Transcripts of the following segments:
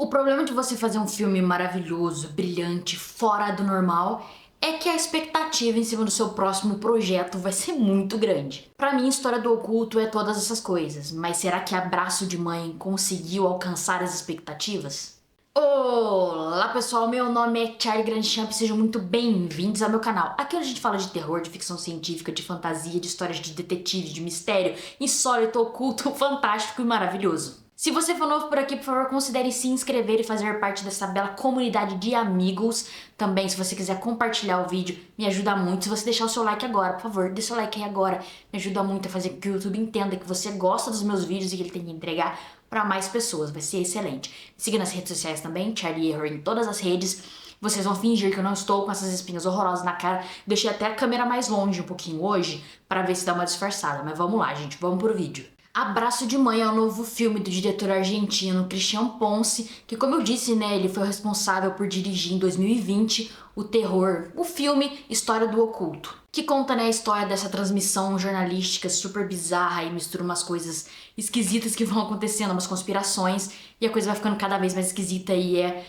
O problema de você fazer um filme maravilhoso, brilhante, fora do normal, é que a expectativa em cima do seu próximo projeto vai ser muito grande. Pra mim, História do Oculto é todas essas coisas, mas será que Abraço de Mãe conseguiu alcançar as expectativas? Olá pessoal, meu nome é Charlie Grandchamp e sejam muito bem-vindos ao meu canal. Aqui onde a gente fala de terror, de ficção científica, de fantasia, de histórias de detetive, de mistério, insólito, oculto, fantástico e maravilhoso. Se você for novo por aqui, por favor, considere se inscrever e fazer parte dessa bela comunidade de amigos. Também, se você quiser compartilhar o vídeo, me ajuda muito. Se você deixar o seu like agora, por favor, deixa o like aí agora. Me ajuda muito a fazer com que o YouTube entenda que você gosta dos meus vídeos e que ele tem que entregar para mais pessoas. Vai ser excelente. Me siga nas redes sociais também, Charlie Error em todas as redes. Vocês vão fingir que eu não estou com essas espinhas horrorosas na cara. Deixei até a câmera mais longe um pouquinho hoje, para ver se dá uma disfarçada. Mas vamos lá, gente, vamos pro vídeo. Abraço de Mãe é o novo filme do diretor argentino Christian Ponce, que, como eu disse, né, ele foi o responsável por dirigir em 2020 o filme História do Oculto, que conta, né, a história dessa transmissão jornalística super bizarra e mistura umas coisas esquisitas que vão acontecendo, umas conspirações, e a coisa vai ficando cada vez mais esquisita e é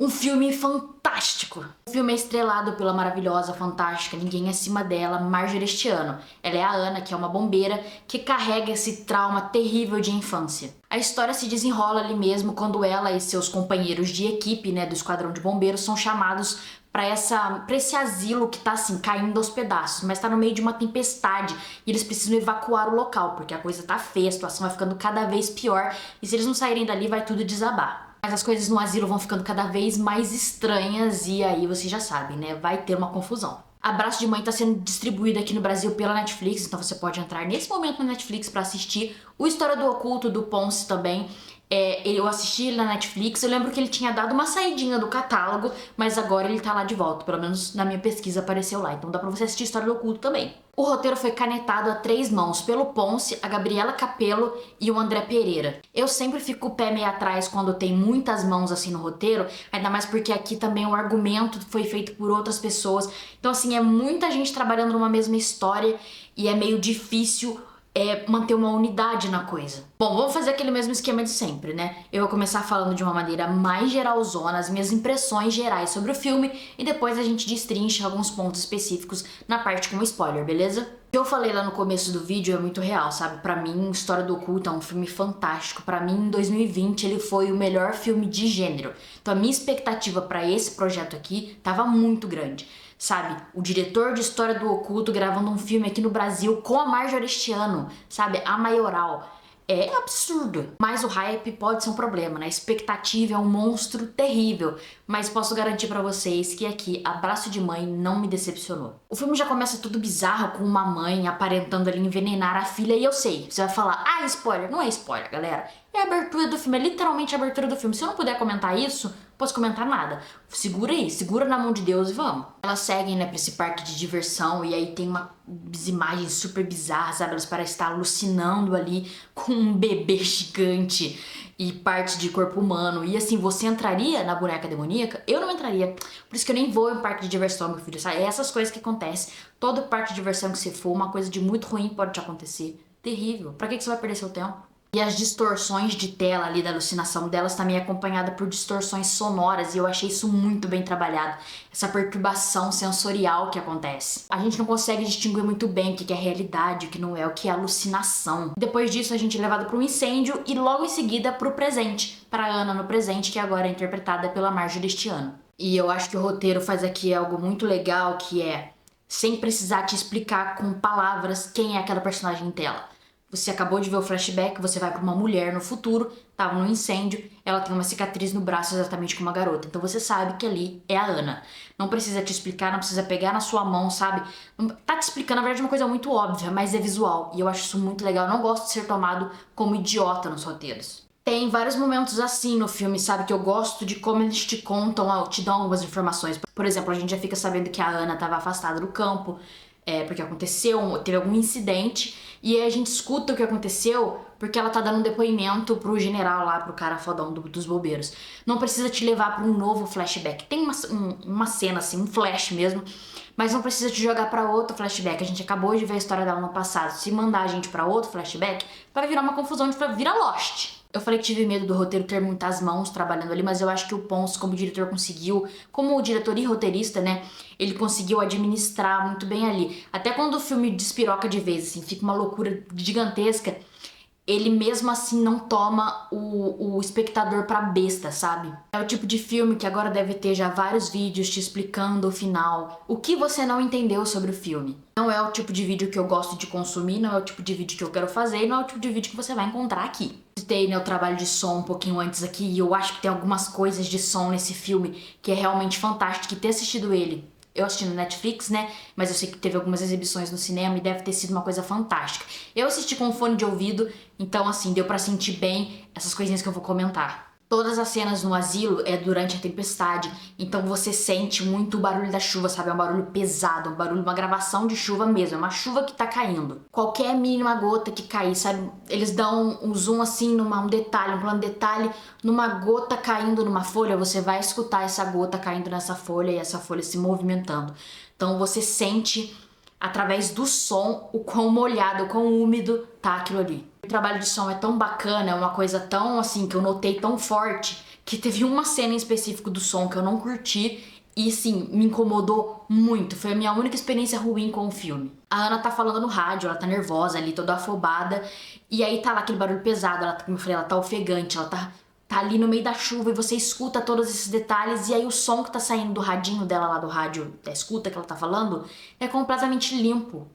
um filme fantástico. O filme é estrelado pela maravilhosa, fantástica, ninguém acima dela, Marjorie este ano. Ela é a Ana, que é uma bombeira, que carrega esse trauma terrível de infância. A história se desenrola ali mesmo quando ela e seus companheiros de equipe, né, do esquadrão de bombeiros são chamados para esse asilo que tá assim, caindo aos pedaços, mas tá no meio de uma tempestade e eles precisam evacuar o local, porque a coisa tá feia, a situação vai ficando cada vez pior e se eles não saírem dali vai tudo desabar. Mas as coisas no asilo vão ficando cada vez mais estranhas e aí vocês já sabem, né? Vai ter uma confusão. Abraço de Mãe tá sendo distribuído aqui no Brasil pela Netflix, então você pode entrar nesse momento na Netflix pra assistir o História do Oculto do Ponce também. Eu assisti ele na Netflix, eu lembro que ele tinha dado uma saidinha do catálogo, mas agora ele tá lá de volta, pelo menos na minha pesquisa apareceu lá, então dá pra você assistir História do Oculto também. O roteiro foi canetado a 3 mãos pelo Ponce, a Gabriela Capello e o André Pereira. Eu sempre fico o pé meio atrás quando tem muitas mãos assim no roteiro, ainda mais porque aqui também o argumento foi feito por outras pessoas, então assim, é muita gente trabalhando numa mesma história e é meio difícil manter uma unidade na coisa. Bom, vamos fazer aquele mesmo esquema de sempre, né? Eu vou começar falando de uma maneira mais geralzona, as minhas impressões gerais sobre o filme, e depois a gente destrincha alguns pontos específicos na parte com spoiler, beleza? O que eu falei lá no começo do vídeo é muito real, sabe? Pra mim, História do Oculto é um filme fantástico. Pra mim, em 2020, ele foi o melhor filme de gênero. Então a minha expectativa pra esse projeto aqui tava muito grande. Sabe, o diretor de História do Oculto gravando um filme aqui no Brasil com a Marjorie este ano, sabe, a maioral. É absurdo. Mas o hype pode ser um problema, né? A expectativa é um monstro terrível. Mas posso garantir pra vocês que aqui, Abraço de Mãe não me decepcionou. O filme já começa tudo bizarro, com uma mãe aparentando ali envenenar a filha. E eu sei, você vai falar, ah, spoiler. Não é spoiler, galera. É a abertura do filme, é literalmente a abertura do filme. Se eu não puder comentar isso, posso comentar nada. Segura aí, segura na mão de Deus e vamos. Elas seguem, né, pra esse parque de diversão e aí tem umas imagens super bizarras, sabe? Elas parecem estar alucinando ali com um bebê gigante e parte de corpo humano. E assim, você entraria na boneca demoníaca? Eu não entraria. Por isso que eu nem vou em parque de diversão, meu filho, sabe? É essas coisas que acontecem. Todo parque de diversão que você for, uma coisa de muito ruim pode te acontecer. Terrível. Pra que você vai perder seu tempo? E as distorções de tela ali da alucinação delas também é acompanhada por distorções sonoras e eu achei isso muito bem trabalhado. Essa perturbação sensorial que acontece. A gente não consegue distinguir muito bem o que é realidade, o que não é, o que é alucinação. Depois disso a gente é levado para um incêndio e logo em seguida para o presente. Para Ana no presente, que agora é interpretada pela Marjorie este ano. E eu acho que o roteiro faz aqui algo muito legal que é, sem precisar te explicar com palavras quem é aquela personagem em tela. Você acabou de ver o flashback, você vai pra uma mulher no futuro, tava no incêndio, ela tem uma cicatriz no braço exatamente como uma garota. Então você sabe que ali é a Ana. Não precisa te explicar, não precisa pegar na sua mão, sabe? Tá te explicando, na verdade, uma coisa muito óbvia, mas é visual. E eu acho isso muito legal. Eu não gosto de ser tomado como idiota nos roteiros. Tem vários momentos assim no filme, sabe? Que eu gosto de como eles te contam, te dão algumas informações. Por exemplo, a gente já fica sabendo que a Ana tava afastada do campo, porque teve algum incidente, e aí a gente escuta o que aconteceu porque ela tá dando um depoimento pro general lá, pro cara fodão dos bombeiros. Não precisa te levar pra um novo flashback. Tem uma cena assim, um flash mesmo, mas não precisa te jogar pra outro flashback. A gente acabou de ver a história dela no passado. Se mandar a gente pra outro flashback, vai virar uma confusão, virar Lost. Eu falei que tive medo do roteiro ter muitas mãos trabalhando ali, mas eu acho que o Pons, como diretor, conseguiu, como diretor e roteirista, né, ele conseguiu administrar muito bem ali. Até quando o filme despiroca de vez, assim, fica uma loucura gigantesca, ele mesmo assim não toma o espectador pra besta, sabe? É o tipo de filme que agora deve ter já vários vídeos te explicando o final, o que você não entendeu sobre o filme. Não é o tipo de vídeo que eu gosto de consumir, não é o tipo de vídeo que eu quero fazer, e não é o tipo de vídeo que você vai encontrar aqui. Citei, né, o trabalho de som um pouquinho antes aqui, e eu acho que tem algumas coisas de som nesse filme que é realmente fantástico. E ter assistido ele, eu assisti no Netflix, né? Mas eu sei que teve algumas exibições no cinema e deve ter sido uma coisa fantástica. Eu assisti com fone de ouvido, então assim, deu pra sentir bem essas coisinhas que eu vou comentar. Todas as cenas no asilo é durante a tempestade, então você sente muito o barulho da chuva, sabe? É um barulho pesado, um barulho, uma gravação de chuva mesmo, é uma chuva que tá caindo. Qualquer mínima gota que cair, sabe? Eles dão um zoom assim, um detalhe, um plano de detalhe, numa gota caindo numa folha, você vai escutar essa gota caindo nessa folha e essa folha se movimentando. Então você sente através do som o quão molhado, o quão úmido tá aquilo ali. O trabalho de som é tão bacana, é uma coisa tão assim que eu notei tão forte, que teve uma cena em específico do som que eu não curti e sim, me incomodou muito. Foi a minha única experiência ruim com o filme. A Ana tá falando no rádio, ela tá nervosa ali, toda afobada, e aí tá lá aquele barulho pesado, ela, como eu falei, ela tá ofegante, ela tá ali no meio da chuva e você escuta todos esses detalhes, e aí o som que tá saindo do radinho dela lá do rádio, da escuta que ela tá falando, é completamente limpo.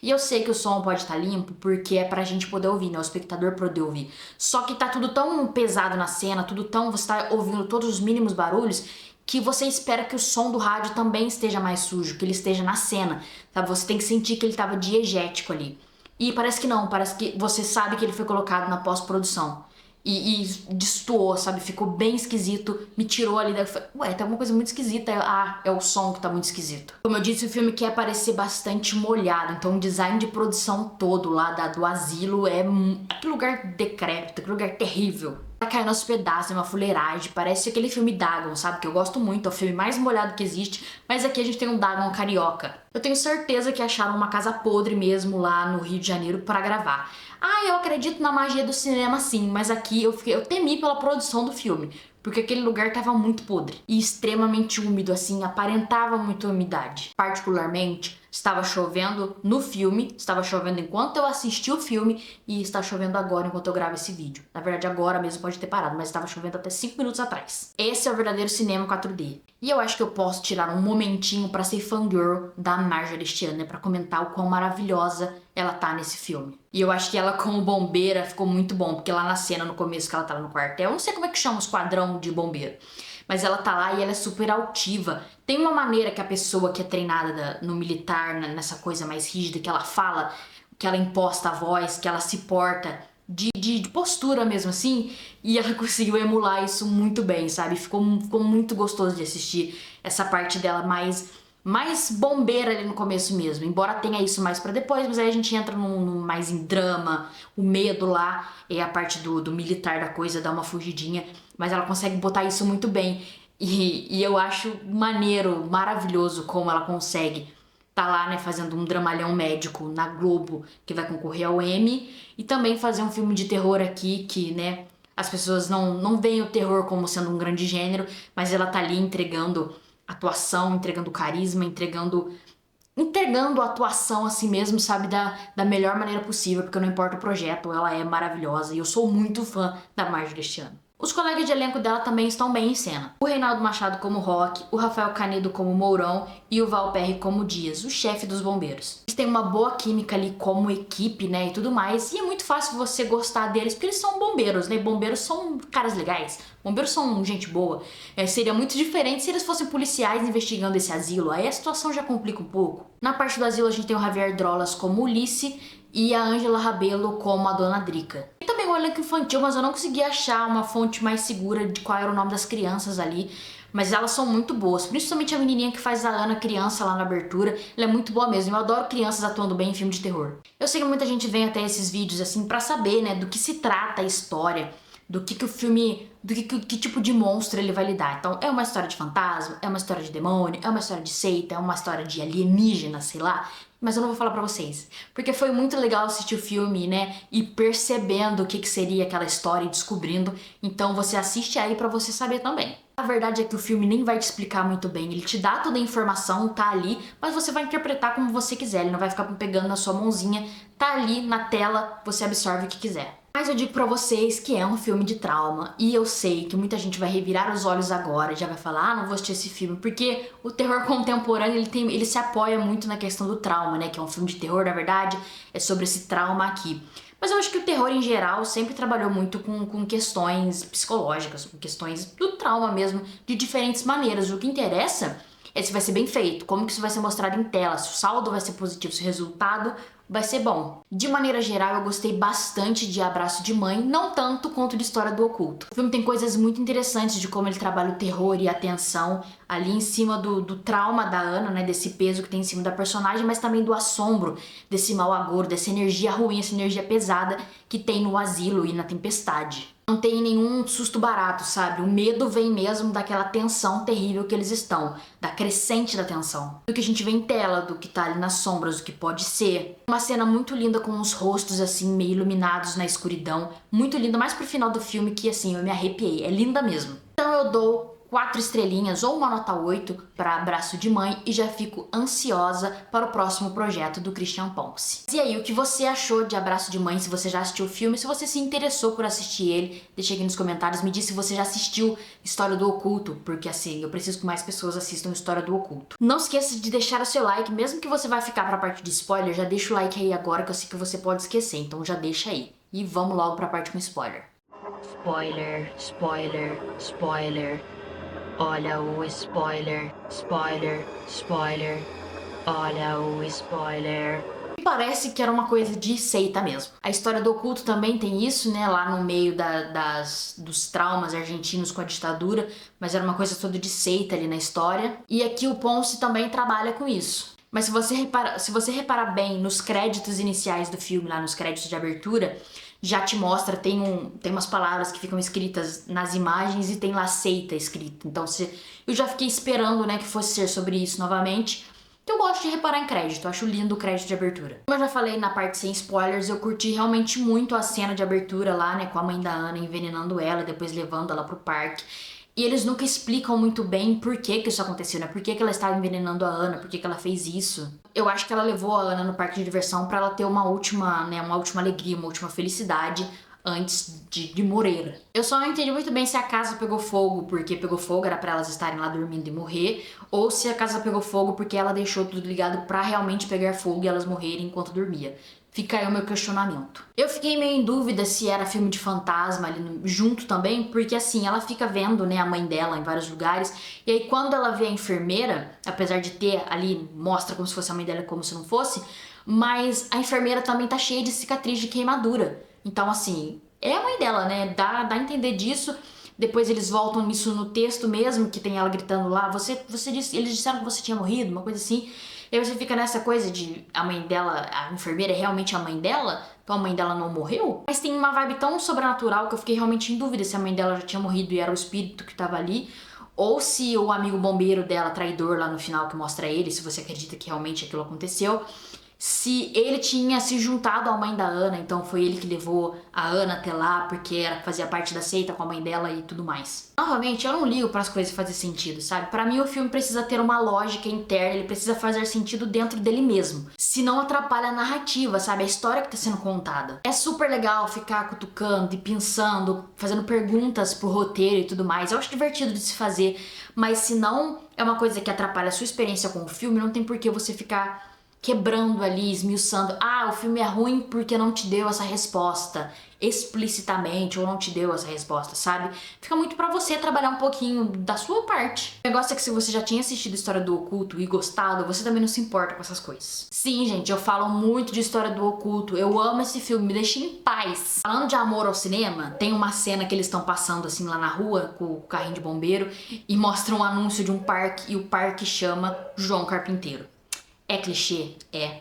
E eu sei que o som pode estar limpo porque é pra gente poder ouvir, né? O espectador poder ouvir. Só que tá tudo tão pesado na cena, tudo tão... Você tá ouvindo todos os mínimos barulhos que você espera que o som do rádio também esteja mais sujo, que ele esteja na cena, sabe? Você tem que sentir que ele tava diegético ali. E parece que não, parece que você sabe que ele foi colocado na pós-produção. E destoou, sabe? Ficou bem esquisito, me tirou ali da... Ué, tem alguma coisa muito esquisita. Ah, é o som que tá muito esquisito. Como eu disse, o filme quer parecer bastante molhado, então o design de produção todo lá do asilo é aquele lugar decrépito, aquele lugar terrível. Tá caindo aos pedaços, é uma fuleiragem, parece aquele filme Dagon, sabe? Que eu gosto muito, é o filme mais molhado que existe, mas aqui a gente tem um Dagon carioca. Eu tenho certeza que acharam uma casa podre mesmo lá no Rio de Janeiro pra gravar. Ah, eu acredito na magia do cinema sim, mas aqui eu temi pela produção do filme, porque aquele lugar tava muito podre e extremamente úmido, assim, aparentava muita umidade. Particularmente, estava chovendo no filme, estava chovendo enquanto eu assisti o filme e está chovendo agora enquanto eu gravo esse vídeo. Na verdade, agora mesmo pode ter parado, mas estava chovendo até 5 minutos atrás. Esse é o verdadeiro cinema 4D. E eu acho que eu posso tirar um momentinho pra ser fangirl da Marjorie este ano, né, pra comentar o quão maravilhosa ela tá nesse filme. E eu acho que ela como bombeira ficou muito bom, porque lá na cena, no começo que ela tá lá no quartel, eu não sei como é que chama o esquadrão de bombeiro, mas ela tá lá e ela é super altiva. Tem uma maneira que a pessoa que é treinada no militar, nessa coisa mais rígida, que ela fala, que ela imposta a voz, que ela se porta de postura mesmo assim, e ela conseguiu emular isso muito bem, sabe? Ficou muito gostoso de assistir essa parte dela mais bombeira ali no começo mesmo, embora tenha isso mais pra depois, mas aí a gente entra mais em drama, o medo lá, é a parte do militar da coisa, dá uma fugidinha, mas ela consegue botar isso muito bem, e eu acho maneiro, maravilhoso como ela consegue tá lá, né, fazendo um dramalhão médico na Globo, que vai concorrer ao Emmy, e também fazer um filme de terror aqui, que, né, as pessoas não veem o terror como sendo um grande gênero, mas ela tá ali entregando atuação, entregando carisma, entregando a atuação assim mesmo, sabe, da melhor maneira possível, porque não importa o projeto, ela é maravilhosa, e eu sou muito fã da Marjorie este ano. Os colegas de elenco dela também estão bem em cena. O Reinaldo Machado como Roque, o Rafael Canedo como Mourão e o Val Perry como Dias, o chefe dos bombeiros. Eles têm uma boa química ali como equipe, né, e tudo mais, e é muito fácil você gostar deles, porque eles são bombeiros, né, bombeiros são caras legais, bombeiros são gente boa. Seria muito diferente se eles fossem policiais investigando esse asilo, aí a situação já complica um pouco. Na parte do asilo a gente tem o Javier Drolas como Ulice e a Ângela Rabelo como a Dona Drica. E também o elenco infantil, mas eu não consegui achar uma fonte mais segura de qual era o nome das crianças ali, mas elas são muito boas, principalmente a menininha que faz a Ana criança lá na abertura, ela é muito boa mesmo, eu adoro crianças atuando bem em filme de terror. Eu sei que muita gente vem até esses vídeos assim pra saber, né, do que se trata a história, do que o filme, que tipo de monstro ele vai lidar. Então, é uma história de fantasma, é uma história de demônio, é uma história de seita, é uma história de alienígena, sei lá. Mas eu não vou falar pra vocês, porque foi muito legal assistir o filme, né, e percebendo o que seria aquela história e descobrindo. Então você assiste aí pra você saber também. A verdade é que o filme nem vai te explicar muito bem, ele te dá toda a informação, tá ali, mas você vai interpretar como você quiser, ele não vai ficar pegando na sua mãozinha, tá ali na tela, você absorve o que quiser. Mas eu digo pra vocês que é um filme de trauma, e eu sei que muita gente vai revirar os olhos agora, já vai falar, ah, não vou assistir esse filme, porque o terror contemporâneo, ele se apoia muito na questão do trauma, né, que é um filme de terror, na verdade, é sobre esse trauma aqui. Mas eu acho que o terror em geral sempre trabalhou muito com questões psicológicas, com questões do trauma mesmo, de diferentes maneiras. O que interessa é se vai ser bem feito, como que isso vai ser mostrado em tela, se o saldo vai ser positivo, se o resultado vai ser bom. De maneira geral, eu gostei bastante de Abraço de Mãe, não tanto quanto de História do Oculto. O filme tem coisas muito interessantes de como ele trabalha o terror e a tensão ali em cima do trauma da Ana, né, desse peso que tem em cima da personagem, mas também do assombro, desse mau agouro, dessa energia ruim, essa energia pesada que tem no asilo e na tempestade. Não tem nenhum susto barato, sabe? O medo vem mesmo daquela tensão terrível que eles estão, da crescente da tensão. Do que a gente vê em tela, do que tá ali nas sombras, do que pode ser. Uma cena muito linda com os rostos assim, meio iluminados na escuridão. Muito linda, mais pro final do filme que assim, eu me arrepiei. É linda mesmo. Então eu dou 4 estrelinhas ou uma nota 8 para Abraço de Mãe e já fico ansiosa para o próximo projeto do Christian Ponce. E aí, o que você achou de Abraço de Mãe? Se você já assistiu o filme, se você se interessou por assistir ele, deixa aqui nos comentários, me diz se você já assistiu História do Oculto, porque assim, eu preciso que mais pessoas assistam História do Oculto. Não esqueça de deixar o seu like, mesmo que você vai ficar para a parte de spoiler, já deixa o like aí agora que eu sei que você pode esquecer, então já deixa aí. E vamos logo para a parte com spoiler. Spoiler, spoiler, spoiler. Olha o spoiler, spoiler, spoiler. Olha o spoiler. Parece que era uma coisa de seita mesmo. A História do Oculto também tem isso, né? Lá no meio dos traumas argentinos com a ditadura. Mas era uma coisa toda de seita ali na história. E aqui o Ponce também trabalha com isso. Mas se você reparar bem nos créditos iniciais do filme, lá nos créditos de abertura, já te mostra, tem umas palavras que ficam escritas nas imagens e tem lá seita escrito. Então eu já fiquei esperando, né, que fosse ser sobre isso novamente. Eu gosto de reparar em crédito, eu acho lindo o crédito de abertura. Como eu já falei na parte sem spoilers, eu curti realmente muito a cena de abertura lá, né, com a mãe da Ana envenenando ela, depois levando ela pro parque. E eles nunca explicam muito bem por que isso aconteceu, né? Por que ela estava envenenando a Ana, por que ela fez isso. Eu acho que ela levou a Ana no parque de diversão pra ela ter uma última alegria, uma última felicidade antes de morrer. Eu só não entendi muito bem se a casa pegou fogo porque pegou fogo, era pra elas estarem lá dormindo e morrer, ou se a casa pegou fogo porque ela deixou tudo ligado pra realmente pegar fogo e elas morrerem enquanto dormia. Fica aí o meu questionamento. Eu fiquei meio em dúvida se era filme de fantasma ali junto também, porque assim, ela fica vendo, né, a mãe dela em vários lugares, e aí quando ela vê a enfermeira, apesar de ter ali, mostra como se fosse a mãe dela, como se não fosse, mas a enfermeira também tá cheia de cicatriz de queimadura. Então assim, é a mãe dela, né, dá a entender disso. Depois eles voltam nisso no texto mesmo, que tem ela gritando lá, eles disseram que você tinha morrido, uma coisa assim. E aí você fica nessa coisa de a mãe dela, a enfermeira é realmente a mãe dela? Então a mãe dela não morreu? Mas tem uma vibe tão sobrenatural que eu fiquei realmente em dúvida se a mãe dela já tinha morrido e era o espírito que tava ali, ou se o amigo bombeiro dela, traidor lá no final que mostra ele, se você acredita que realmente aquilo aconteceu, se ele tinha se juntado à mãe da Ana, então foi ele que levou a Ana até lá, porque fazia parte da seita com a mãe dela e tudo mais. Novamente, eu não ligo para as coisas fazer sentido, sabe? Para mim o filme precisa ter uma lógica interna, ele precisa fazer sentido dentro dele mesmo. Senão atrapalha a narrativa, sabe? A história que tá sendo contada. É super legal ficar cutucando e pensando, fazendo perguntas pro roteiro e tudo mais. Eu acho divertido de se fazer, mas se não é uma coisa que atrapalha a sua experiência com o filme, não tem por que você ficar quebrando ali, esmiuçando. Ah, o filme é ruim porque não te deu essa resposta explicitamente, ou não te deu essa resposta, sabe? Fica muito pra você trabalhar um pouquinho da sua parte. O negócio é que se você já tinha assistido História do Oculto e gostado, você também não se importa com essas coisas. Sim, gente, eu falo muito de História do Oculto, eu amo esse filme, me deixa em paz. Falando de amor ao cinema, tem uma cena que eles estão passando assim lá na rua com o carrinho de bombeiro e mostram um anúncio de um parque e o parque chama João Carpinteiro. É clichê? É.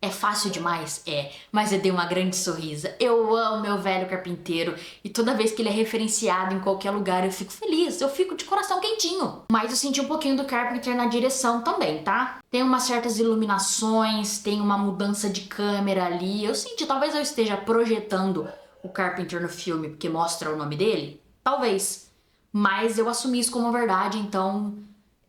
É fácil demais? É, mas eu dei uma grande sorrisa. Eu amo meu velho carpinteiro e toda vez que ele é referenciado em qualquer lugar eu fico feliz, eu fico de coração quentinho. Mas eu senti um pouquinho do Carpenter na direção também, tá? Tem umas certas iluminações, tem uma mudança de câmera ali. Eu senti, talvez eu esteja projetando o Carpenter no filme porque mostra o nome dele. Talvez. Mas eu assumi isso como verdade, então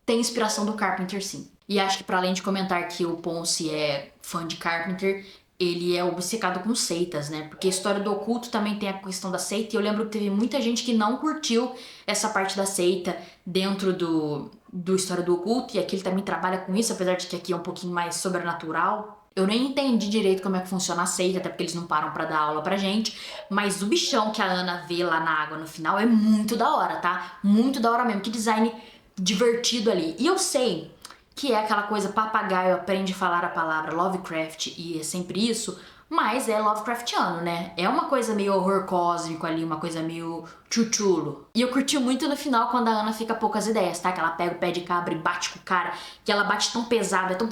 tem inspiração do Carpenter sim. E acho que para além de comentar que o Ponce é fã de Carpenter, ele é obcecado com seitas, né? Porque a história do oculto também tem a questão da seita, e eu lembro que teve muita gente que não curtiu essa parte da seita dentro do História do Oculto, e aqui ele também trabalha com isso, apesar de que aqui é um pouquinho mais sobrenatural. Eu nem entendi direito como é que funciona a seita, até porque eles não param pra dar aula pra gente, mas o bichão que a Ana vê lá na água no final é muito da hora, tá? Muito da hora mesmo, que design divertido ali. E eu sei que é aquela coisa papagaio aprende a falar a palavra Lovecraft e é sempre isso, mas é Lovecraftiano, né? É uma coisa meio horror cósmico ali, uma coisa meio chuchulo. E eu curti muito no final quando a Ana fica poucas ideias, tá? Que ela pega o pé de cabra e bate com o cara, que ela bate tão pesado, é tão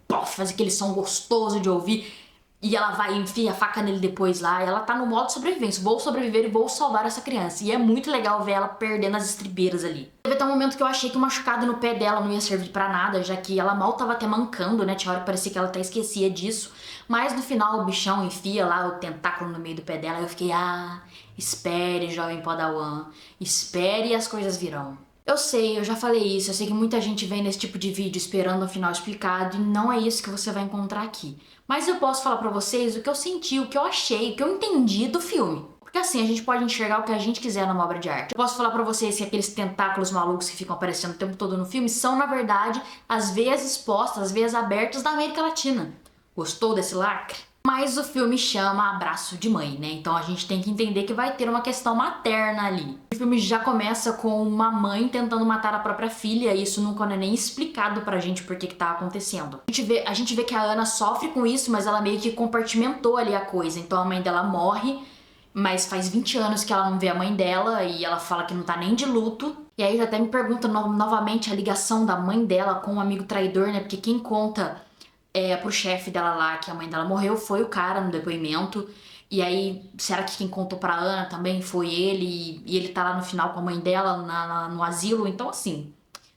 pof, faz aquele som gostoso de ouvir. E ela vai e enfia a faca nele depois lá, e ela tá no modo sobrevivência. Vou sobreviver e vou salvar essa criança. E é muito legal ver ela perdendo as estribeiras ali. Teve até um momento que eu achei que o machucado no pé dela não ia servir pra nada, já que ela mal tava até mancando, né? Tinha hora que parecia que ela até esquecia disso. Mas no final o bichão enfia lá o tentáculo no meio do pé dela, e eu fiquei, espere, jovem Padawan. Espere e as coisas virão. Eu sei, eu já falei isso, eu sei que muita gente vem nesse tipo de vídeo esperando um final explicado e não é isso que você vai encontrar aqui. Mas eu posso falar pra vocês o que eu senti, o que eu achei, o que eu entendi do filme. Porque assim, a gente pode enxergar o que a gente quiser numa obra de arte. Eu posso falar pra vocês que aqueles tentáculos malucos que ficam aparecendo o tempo todo no filme são, na verdade, as veias expostas, as veias abertas da América Latina. Gostou desse lacre? Mas o filme chama Abraço de Mãe, né? Então a gente tem que entender que vai ter uma questão materna ali. O filme já começa com uma mãe tentando matar a própria filha, e isso nunca é nem explicado pra gente por que tá acontecendo. A gente vê que a Ana sofre com isso, mas ela meio que compartimentou ali a coisa. Então a mãe dela morre, mas faz 20 anos que ela não vê a mãe dela, e ela fala que não tá nem de luto. E aí eu até me pergunto novamente a ligação da mãe dela com o amigo traidor, né? Porque quem conta pro chefe dela lá que a mãe dela morreu foi o cara no depoimento. E aí, será que quem contou pra Ana também foi ele? E ele tá lá no final com a mãe dela no asilo? Então, assim,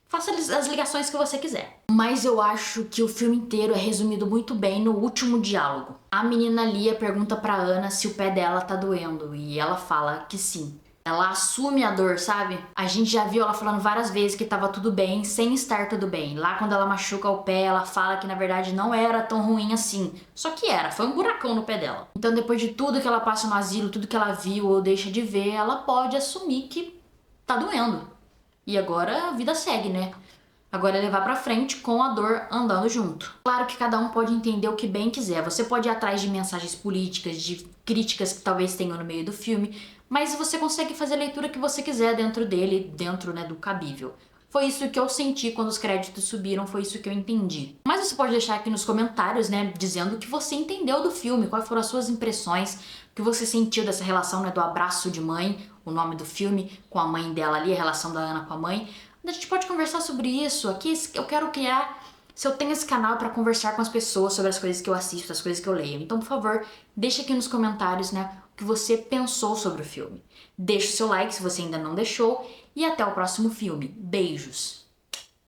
faça as ligações que você quiser. Mas eu acho que o filme inteiro é resumido muito bem no último diálogo. A menina Lia pergunta pra Ana se o pé dela tá doendo, e ela fala que sim. Ela assume a dor, sabe? A gente já viu ela falando várias vezes que tava tudo bem, sem estar tudo bem. Lá quando ela machuca o pé, ela fala que na verdade não era tão ruim assim. Só que era, foi um buracão no pé dela. Então depois de tudo que ela passa no asilo, tudo que ela viu ou deixa de ver, ela pode assumir que tá doendo. E agora a vida segue, né? Agora é levar pra frente com a dor andando junto. Claro que cada um pode entender o que bem quiser. Você pode ir atrás de mensagens políticas, de críticas que talvez tenham no meio do filme, mas você consegue fazer a leitura que você quiser dentro dele, dentro, né, do cabível. Foi isso que eu senti quando os créditos subiram, foi isso que eu entendi. Mas você pode deixar aqui nos comentários, né, dizendo o que você entendeu do filme, quais foram as suas impressões, o que você sentiu dessa relação, né, do abraço de mãe, o nome do filme, com a mãe dela ali, a relação da Ana com a mãe. A gente pode conversar sobre isso. Aqui eu quero criar, se eu tenho esse canal para conversar com as pessoas sobre as coisas que eu assisto, as coisas que eu leio. Então, por favor, deixa aqui nos comentários, né, o que você pensou sobre o filme. Deixa o seu like se você ainda não deixou e até o próximo filme. Beijos!